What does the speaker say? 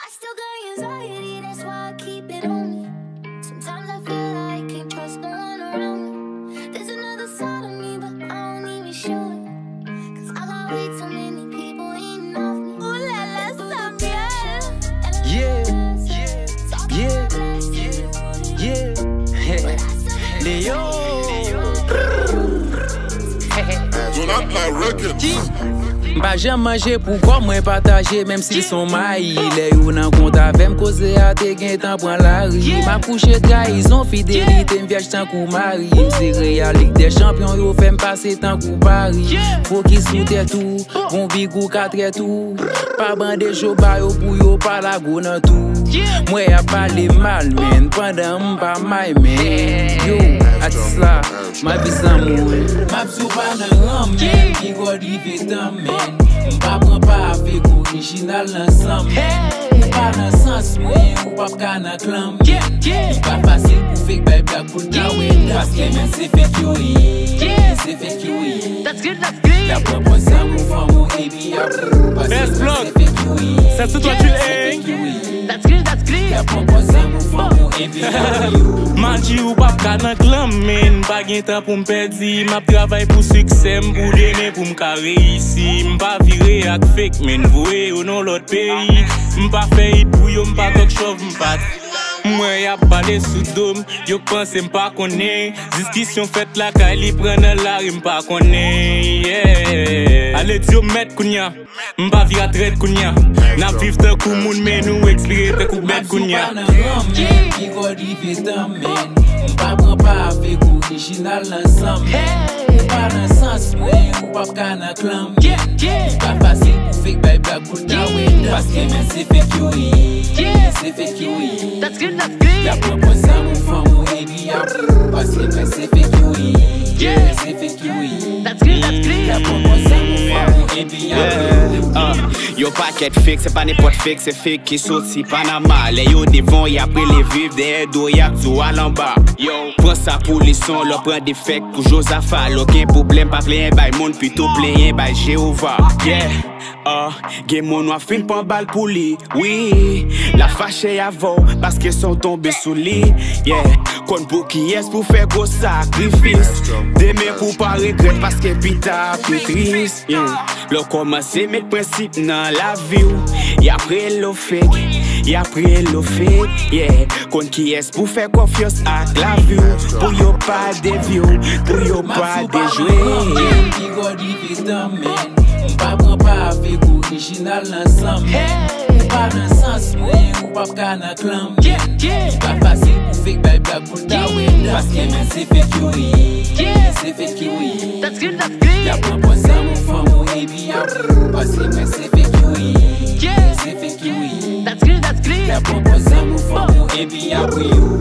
I still got anxiety, that's why I keep it on me. Sometimes I feel like I can't trust no one around me. There's another side of me, but I don't even show it. Cause I got way too many people eating off me. Ooh la la, some yeah, hey, Leo. Mpa jem manje pou kwa mwen pataje, même si son maï. Le yo nan kont avem koze a te gen tan pran la ri. Ma couche trahison, fidélité, m'viage tan kou mari. M'se Real Ligue des Champions, yo fè m'passe tan kou Paris. Faut ki soute tout, bon bigou katre tout. Pa bande joba yo pou yo pa la go nan tout. Mwen a pale mal men, pandan m'pa may men. Yo, atis la, ma vie san moun. Ma psou pa nan ram men, ki god rive tan men. M'pa pran pa avek original nan san men. M'pa nan sens mwen, ou pap ka nan klan men. M'pa fasil pou fek bay black pou dawen. Paske men se fek yo yi, se fek yo yi. That's good, that's good. La proposa mou fam mou ebi apou. Paske men se fek yo yi, c'est tout toi tu l'es. That's good, that's good. la proposa mou fam mou ebi apou. Manji ou pap ka nan klan men. Pa gen tan pou m'perdi. M'ap travay pou succès, m'pou dene pou m'ka reisi. M'pa vire ak fake men, voye ou non l'autre pays. M'pa fe it pou yo, m'pa tok chov m'pat. Mwen yap pale sou dom, yo pense m'pa konen. Diskisyon fet la ka li pren la ri m'pa konen. Yeah. Ale di yo met kounya, m'pa vira tret kounya. Na viv te kou moun men nou ekspire te kou bet kounya. Ki god rive tan men. M'pa pran pa avek original nan san men. M'pa nan sens mwen, ou pap ka nan klan men. M'pa fasil pou fek bay black pou dawen. Paske men se fek yo yi, se fek yo yi. That's good, that's good. La proposa mou fam mou ebi apou. Paske men se fek yo yi, se fek yo yi. That's good, that's good. La proposa mou fam mou ebi apou. Yo paket fake, c'est pas n'importe fake, c'est fake qui sorti Panama. Les yo devant, y'a pris les vivres, des dos, y'a tout à l'en bas. Yo, prends ça pour les sons, leur prend des fakes pour Josaphat. Aucun problème, pas plein by monde, plutôt plein by Jéhovah. Yeah, game mon noir fin pas balle pour lui. Oui, la fâche avant, parce qu'ils sont tombés sous lit. Yeah, kon pour qui est pour faire gros sacrifice. Demain pour pas regretter, parce que pita plus triste. Yeah, leur commencer mettre principe dans la vie. Y'a pris le fake, y'a pris le fake. Yeah, kon qui est pour faire confiance à la vie. Pour yo pas de view, pour yo pas de jouer. Ki god rive tan men. M'pa pran pa avek original nan san men. M'pa nan sens mwen, ou pap ka nan klan men. M'pa fasil pou fek bay black pou dawen. Paske men se fek yo yi, se fek yo yi. That's good, that's good. La proposa mou fam mou ebi apou. Paske men se fek yo yi, se fek yo yi. That's good, that's good. La proposa mou fam mou ebi apou.